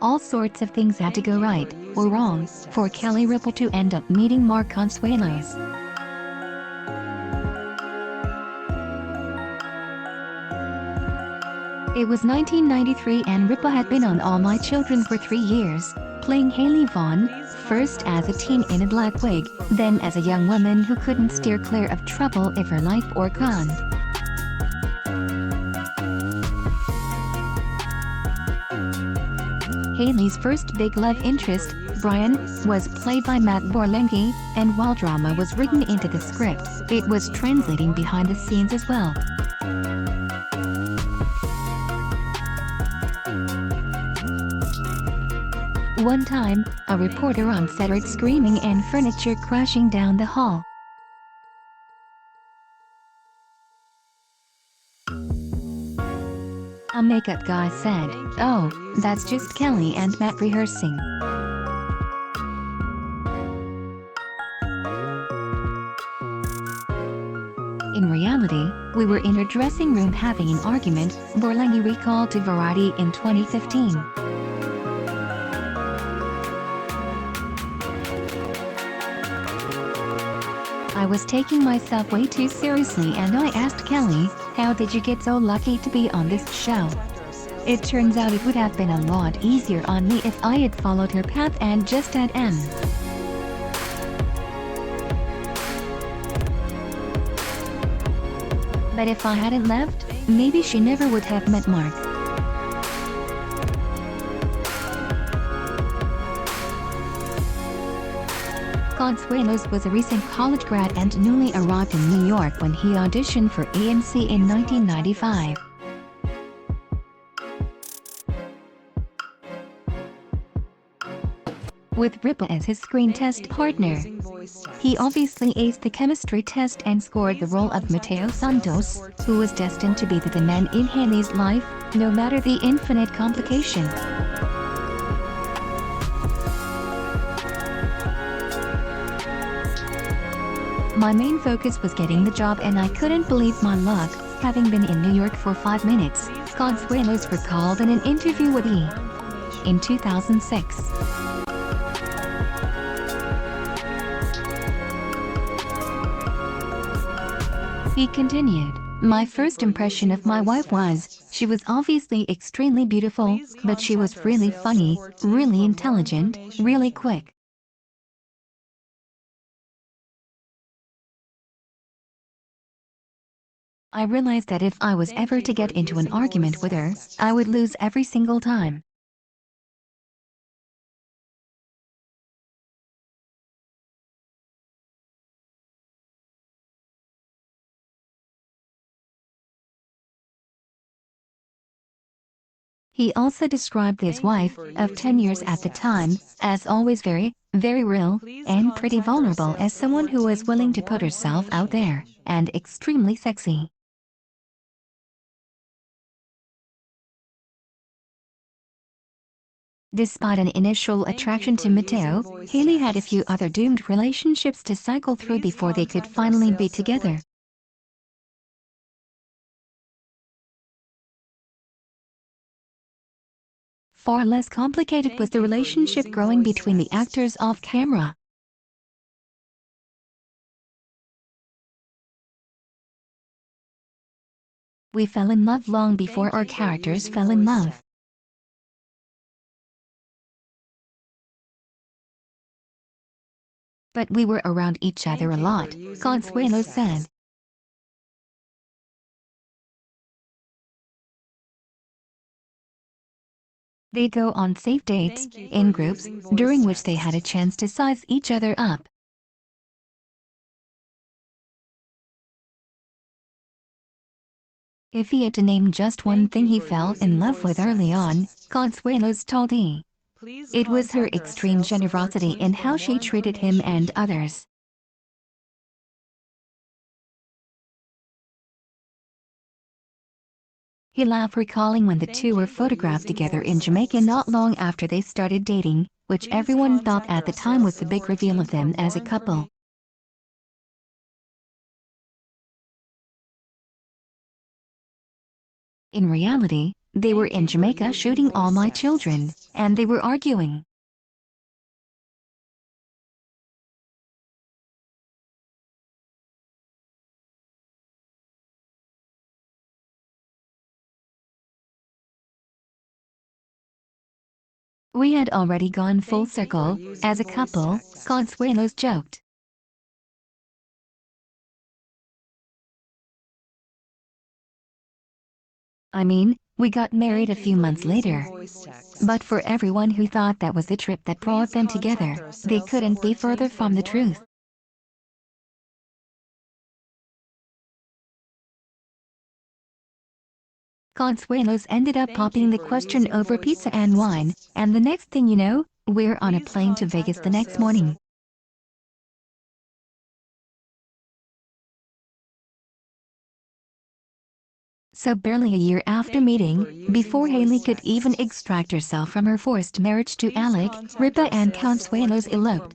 all sorts of things had to go right, or wrong, for Kelly Ripa to end up meeting Mark Consuelos. It was 1993 and Ripa had been on All My Children for 3 years, playing Haley Vaughn, first as a teen in a black wig, then as a young woman who couldn't steer clear of trouble if her life or gone. Haley's first big love interest, Brian, was played by Matt Borlengi, and while drama was written into the script, it was translating behind the scenes as well. One time, a reporter on set heard screaming and furniture crashing down the hall. A makeup guy said, "Oh, that's just Kelly and Matt rehearsing." In reality, we were in her dressing room having an argument, Borlengi recalled to Variety in 2015. I was taking myself way too seriously and I asked Kelly, "How did you get so lucky to be on this show?" It turns out it would have been a lot easier on me if I had followed her path and just had M. But if I hadn't left, maybe she never would have met Mark. Consuelos was a recent college grad and newly arrived in New York when he auditioned for AMC in 1995. With Ripa as his screen test partner, he obviously aced the chemistry test and scored the role of Mateo Santos, who was destined to be the man in Haley's life, no matter the infinite complication. My main focus was getting the job and I couldn't believe my luck, having been in New York for 5 minutes, Consuelos recalled in an interview with E! in 2006. He continued, "My first impression of my wife was, she was obviously extremely beautiful, but she was really funny, really intelligent, really quick. I realized that if I was ever to get into an argument with her, I would lose every single time." He also described his wife, of 10 years at the time, as always very, very real, and pretty vulnerable as someone who was willing to put herself out there, and extremely sexy. Despite an initial attraction to Mateo, Haley had a few other doomed relationships to cycle through before they could finally be together. Far less complicated was the relationship growing between the actors off camera. We fell in love long before our characters fell in love. But we were around each other a lot, Consuelos said. They'd go on safe dates, in groups, during which they had a chance to size each other up. If he had to name just one thing he fell in love with early on, Consuelos told E! it was her extreme generosity in how she treated him and others. He laughed recalling when the two were photographed together in Jamaica not long after they started dating, which everyone thought at the time was the big reveal of them as a couple. In reality, They were in Jamaica shooting All My Children, and they were arguing. We had already gone full circle, as a couple, Consuelos joked. I mean, we got married a few months later. But for everyone who thought that was the trip that brought them together, they couldn't be further from the truth. Consuelos ended up popping the question over pizza and wine, and the next thing you know, we're on a plane to Vegas the next morning. So barely a year after meeting, before Haley could even extract herself from her forced marriage to Alec, Ripa and Consuelos eloped.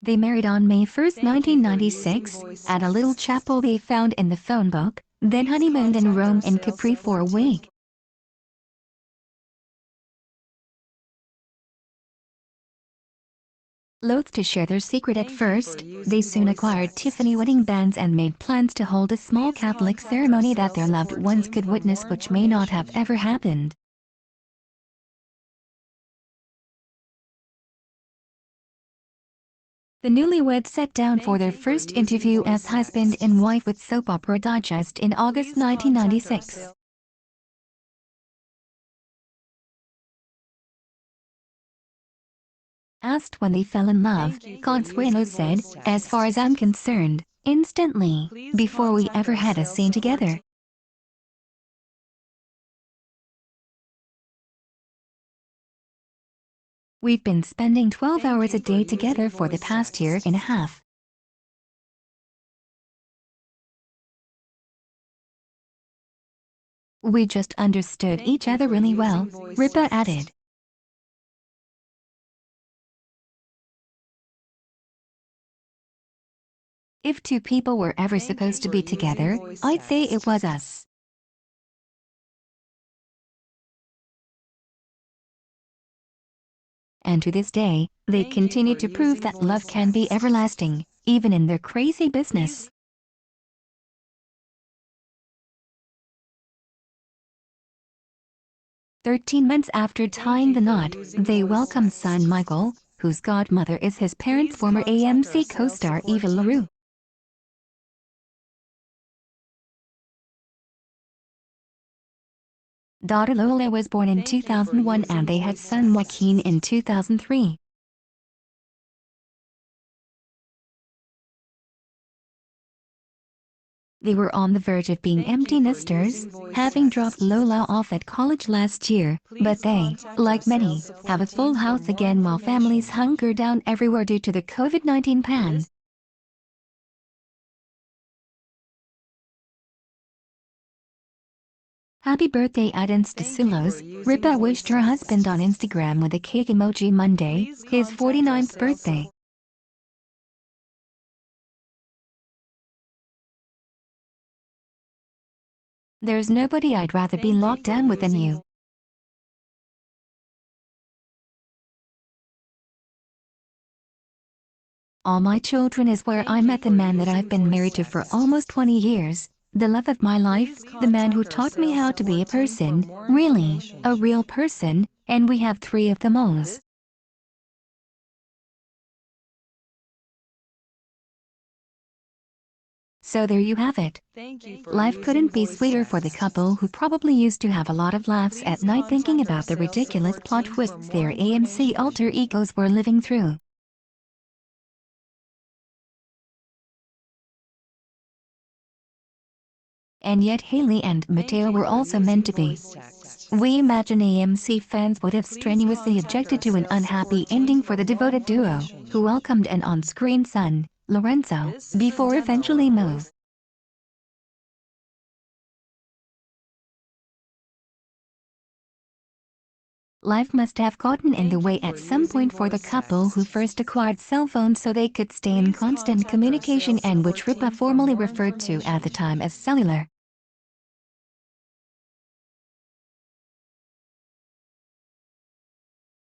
They married on May 1, 1996, at a little chapel they found in the phone book, then honeymooned in Rome and Capri for a week. Loath to share their secret at first, they soon acquired Tiffany wedding bands and made plans to hold a small Catholic ceremony that their loved ones could witness, which may not have ever happened. The newlyweds sat down for their first interview as husband and wife with Soap Opera Digest in August 1996. Asked when they fell in love, Consuelo said, "As far as I'm concerned, instantly, before we ever had a scene together." We've been spending 12 hours a day together for the past year and a half. We just understood each other really well, Ripa added. If two people were ever supposed to be together, I'd say it was us. And to this day, they continue to prove that love can be everlasting, even in their crazy business. 13 months after tying the knot, they welcomed son Michael, whose godmother is his parents' former AMC co-star Eva LaRue. Daughter Lola was born in 2001 and they had son Joaquin in 2003. They were on the verge of being empty nesters, having dropped Lola off at college last year, but they, like many, have a full house again while families hunker down everywhere due to the COVID-19 pan. Happy birthday Adams Consuelos, Ripa wished her husband on Instagram with a cake emoji Monday, his 49th birthday. There's nobody I'd rather be locked down with than you. All My Children is where I met the man that I've been married to for almost 20 years, the love of my life, the man who taught me how to be a person, really, a real person, and we have 3 of them all. So there you have it. Life couldn't be sweeter for the couple who probably used to have a lot of laughs at night thinking about the ridiculous plot twists their AMC alter egos were living through. And yet Haley and Mateo were also meant to be. We imagine AMC fans would have strenuously objected to an unhappy ending for the devoted duo, who welcomed an on-screen son, Lorenzo, before eventually moving. Life must have gotten in the way at some point for the couple who first acquired cell phones so they could stay in constant communication, and which Ripa formally referred to at the time as cellular.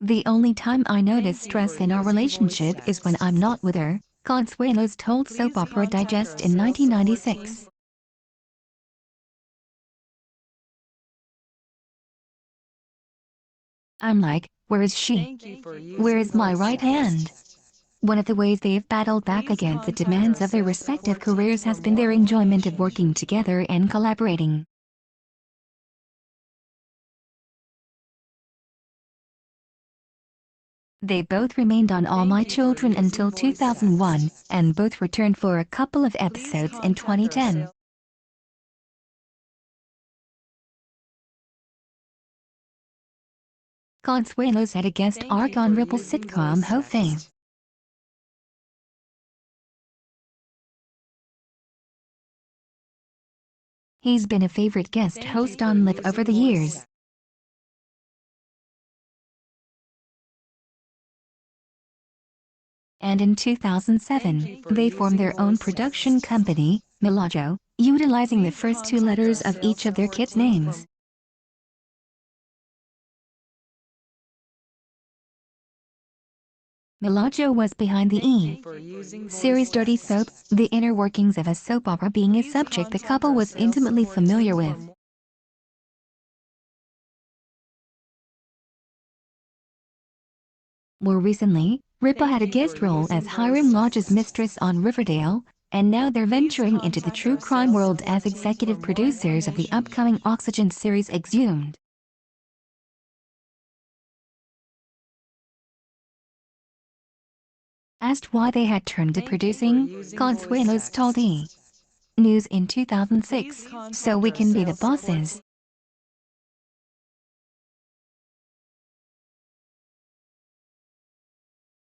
The only time I notice stress in our relationship is when I'm not with her, Consuelos told Soap Opera Digest in 1996. I'm like, where is she? Where is my right hand? One of the ways they've battled back against the demands of their respective careers has been their enjoyment of working together and collaborating. They both remained on All My Children until 2001, and both returned for a couple of episodes in 2010. Consuelos had a guest arc on Ripple's sitcom Ho Fame. He's been a favorite guest host on Live over the years. And in 2007, they formed their own production company, Milajo, utilizing the first two letters of each of their kids' names. Milajo was behind the E! series Dirty Soap, the inner workings of a soap opera being a subject the couple was intimately familiar with. More recently, Ripa had a guest role as Hiram Lodge's mistress on Riverdale, and now they're venturing into the true crime world as executive producers of the upcoming Oxygen series Exhumed. Asked why they had turned to producing, Consuelos told E! News in 2006, so we can be the bosses.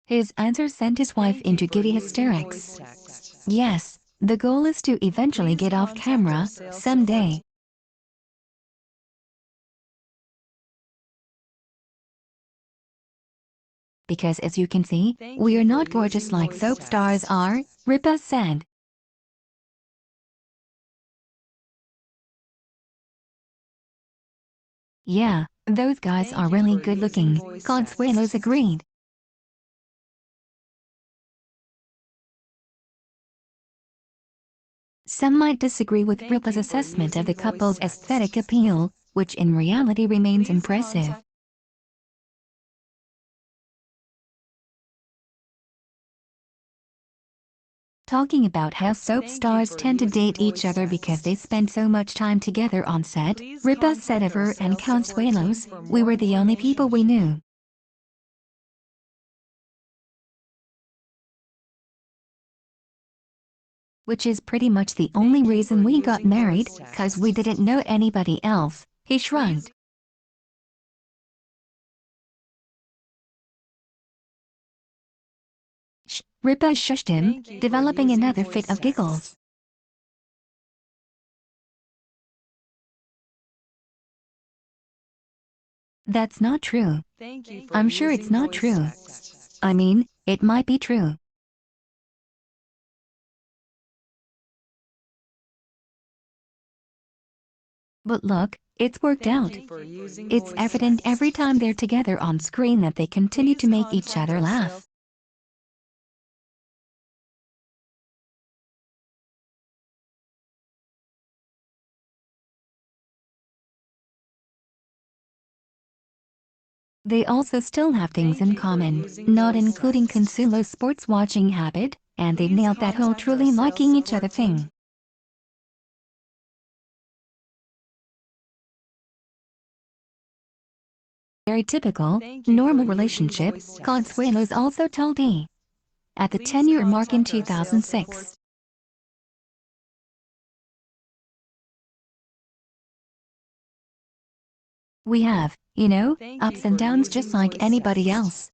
His answer sent his wife into giddy hysterics. Yes, the goal is to eventually get off camera, someday. Because as you can see, we are not gorgeous like soap stars are, Ripa said. Yeah, those guys are really good looking, Consuelos agreed. Some might disagree with Ripa's assessment of the couple's aesthetic appeal, which in reality remains impressive. Talking about how soap stars tend to date each other because they spend so much time together on set, Ripa said of her and Consuelos, "We were the only people we knew." Which is pretty much the only reason we got married, cause we didn't know anybody else, he shrugged. Ripa shushed him, developing another fit of giggles. That's not true. I'm sure it's not true. I mean, it might be true. But look, it's worked out. It's evident every time they're together on screen that they continue to make each other laugh. They also still have things in common, not including Consuelos' sports watching habit, and they've nailed that whole truly liking each other thing. Very typical, normal relationship, Consuelos also told E! At the 10-year mark in 2006. We have, you know, ups and downs just like anybody else.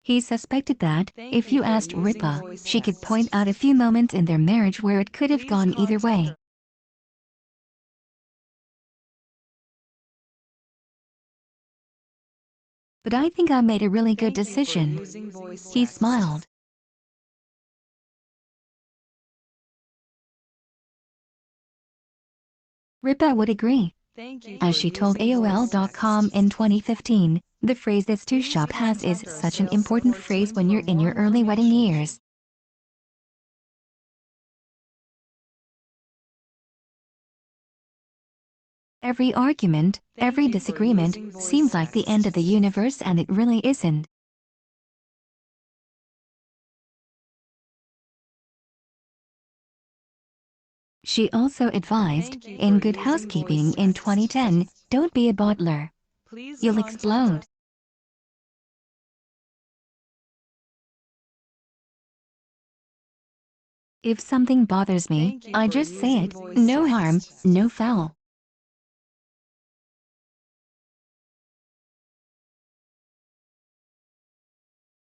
He suspected that, if you asked Ripa, she could point out a few moments in their marriage where it could have gone either way. But I think I made a really good decision. He smiled. Ripa would agree. As she told AOL.com in 2015, the phrase "this too shall pass" is such an important phrase when you're in your early wedding years. Every argument, every disagreement, seems like the end of the universe, and it really isn't. She also advised, in Good Housekeeping in 2010, don't be a bottler. You'll explode. If something bothers me, I just say it. No harm, no foul.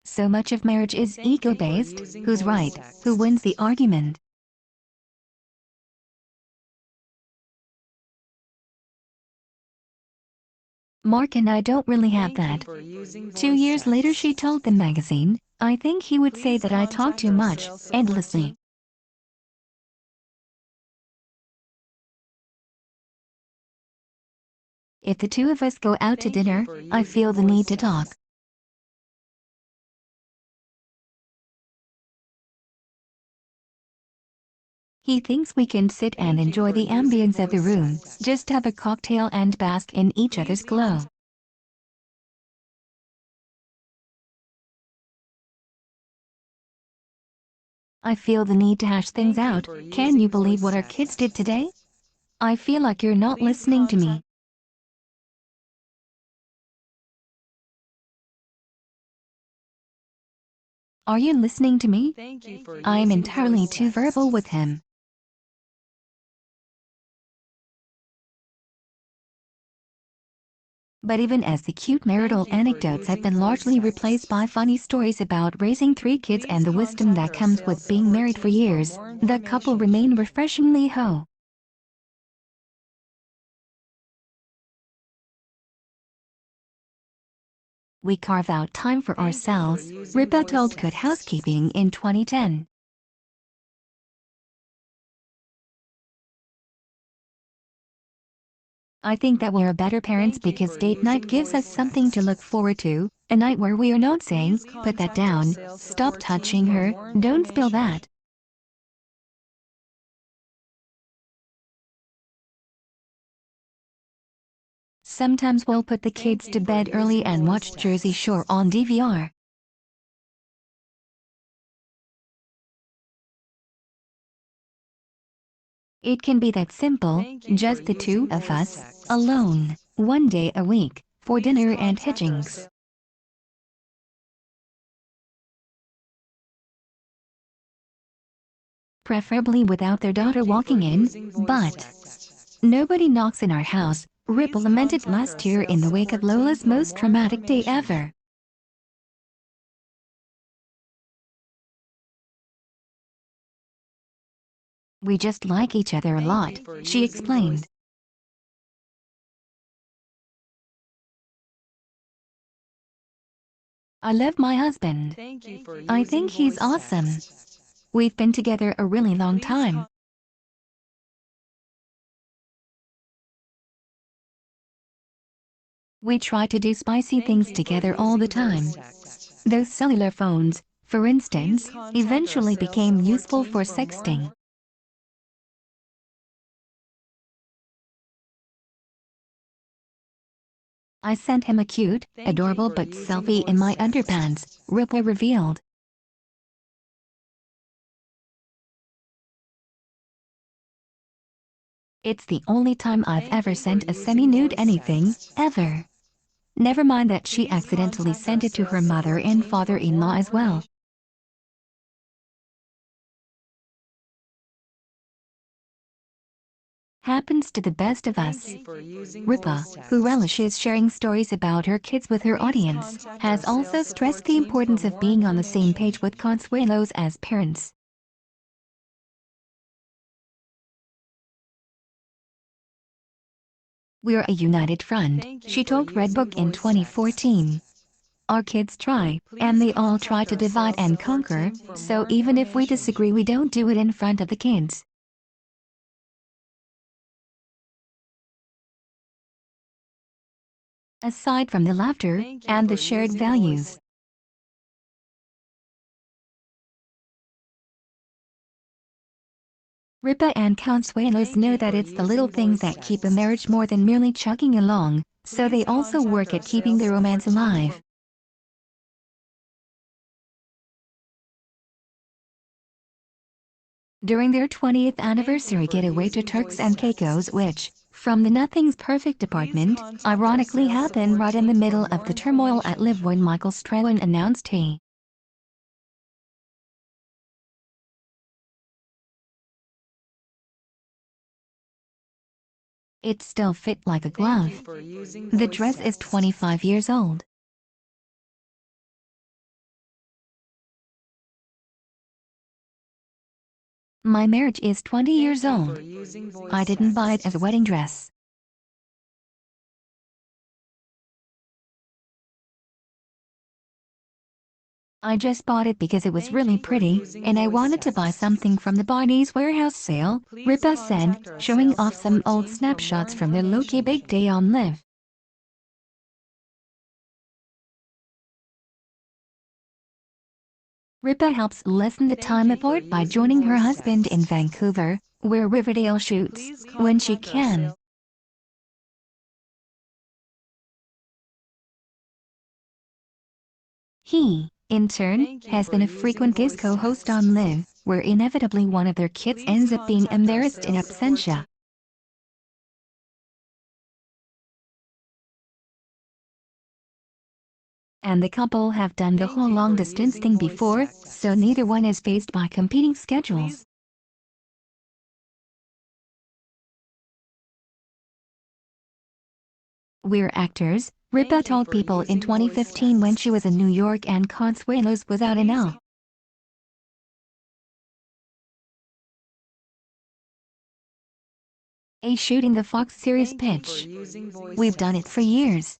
So much of marriage is ego-based. Who's right? Who wins the argument? Mark and I don't really have that. 2 years later, she told the magazine, I think he would say that I talk too much, endlessly. If the two of us go out to dinner, I feel the need to talk. He thinks we can sit and enjoy the ambience of the room, just have a cocktail and bask in each other's glow. I feel the need to hash things out. Can you believe what our kids did today? I feel like you're not listening to me. Are you listening to me? I am entirely too verbal with him. But even as the cute marital anecdotes have been largely replaced by funny stories about raising 3 kids and the wisdom that comes with being married for years, the couple remain refreshingly whole. We carve out time for ourselves, Ripa told Good Housekeeping in 2010. I think that we're better parents because date night gives us something to look forward to, a night where we are not saying, put that down, stop touching her, don't spill that. Sometimes we'll put the kids to bed early and watch Jersey Shore on DVR. It can be that simple, just the two of us, alone, 1 day a week, for dinner and hitchings. Preferably without their daughter walking in, but nobody knocks in our house, Ripa lamented last year in the wake of Lola's most traumatic day ever. We just like each other a lot, she explained. I love my husband. I think he's awesome. We've been together a really long time. We try to do spicy things together all the time. Those cellular phones, for instance, eventually became useful for sexting. I sent him a cute, adorable but selfie in my underpants, Ripa revealed. It's the only time I've ever sent a semi-nude anything, ever. Never mind that she accidentally sent it to her mother and father-in-law as well. Happens to the best of us. Ripa, who relishes sharing stories about her kids with her audience, has also stressed the importance of being on the same page with Consuelos as parents. We're a united front, she told Redbook in 2014. Our kids try, and they all try to divide and conquer, so even if we disagree we don't do it in front of the kids. Aside from the laughter and the shared values, Ripa and Consuelos know that it's the little things that keep a marriage more than merely chugging along, so they also work at keeping the romance alive. During their 20th anniversary getaway to Turks and Caicos, which, from the Nothing's Perfect apartment, ironically happened right in the middle of the turmoil at Live when Michael Strahan announced he it still fit like a glove. The dress is 25 years old. My marriage is 20 years old. I didn't buy it as a wedding dress. I just bought it because it was really pretty, and I wanted to buy something from the Barney's warehouse sale, Ripa said, showing off some old snapshots from their low-key big day on Live. Ripa helps lessen the time apart by joining her husband in Vancouver, where Riverdale shoots, when she can. He, in turn, has been a frequent guest co-host on Live, where inevitably one of their kids ends up being embarrassed in absentia. And the couple have done the whole long-distance thing before, so neither one is faced by competing schedules. We're actors, Ripa told People in 2015 when she was in New York and Consuelos was out in L. A shooting the Fox series pitch. We've done it for years.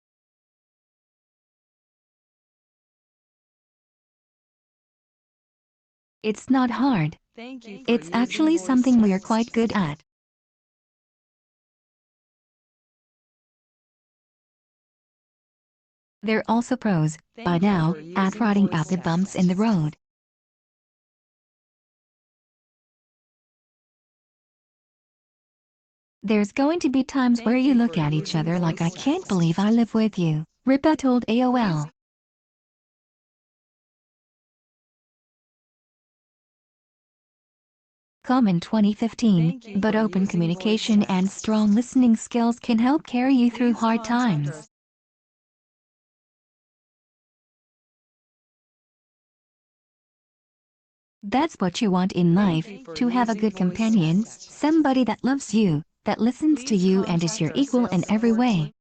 It's not hard. It's actually something we're quite good at. They're also pros, by now, at riding out the bumps in the road. There's going to be times where you look at each other like I can't believe I live with you, Ripa told AOL. Common 2015, but open communication and strong listening skills can help carry you through hard times. That's what you want in life, to have a good companion, somebody that loves you, that listens to you and is your equal in every way.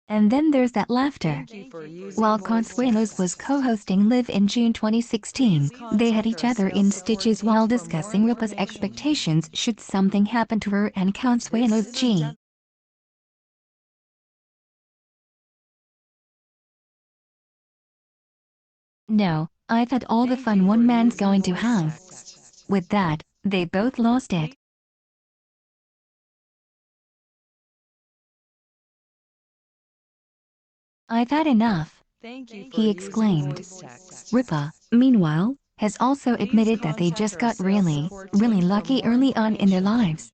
And then there's that laughter. While Consuelos was co-hosting Live in June 2016, they had each other in stitches while discussing Ripa's expectations should something happen to her and Consuelos' G. No, I've had all the fun one man's going to have. With that, they both lost it. I've had enough, he exclaimed. Ripa, meanwhile, has also admitted that they just got really, really lucky early on in their lives.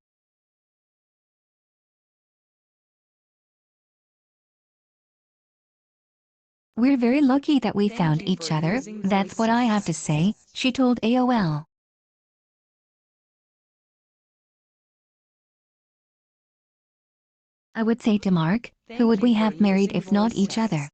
We're very lucky that we found each other, that's what I have to say, she told AOL. I would say to Mark, who would we have married if not each other?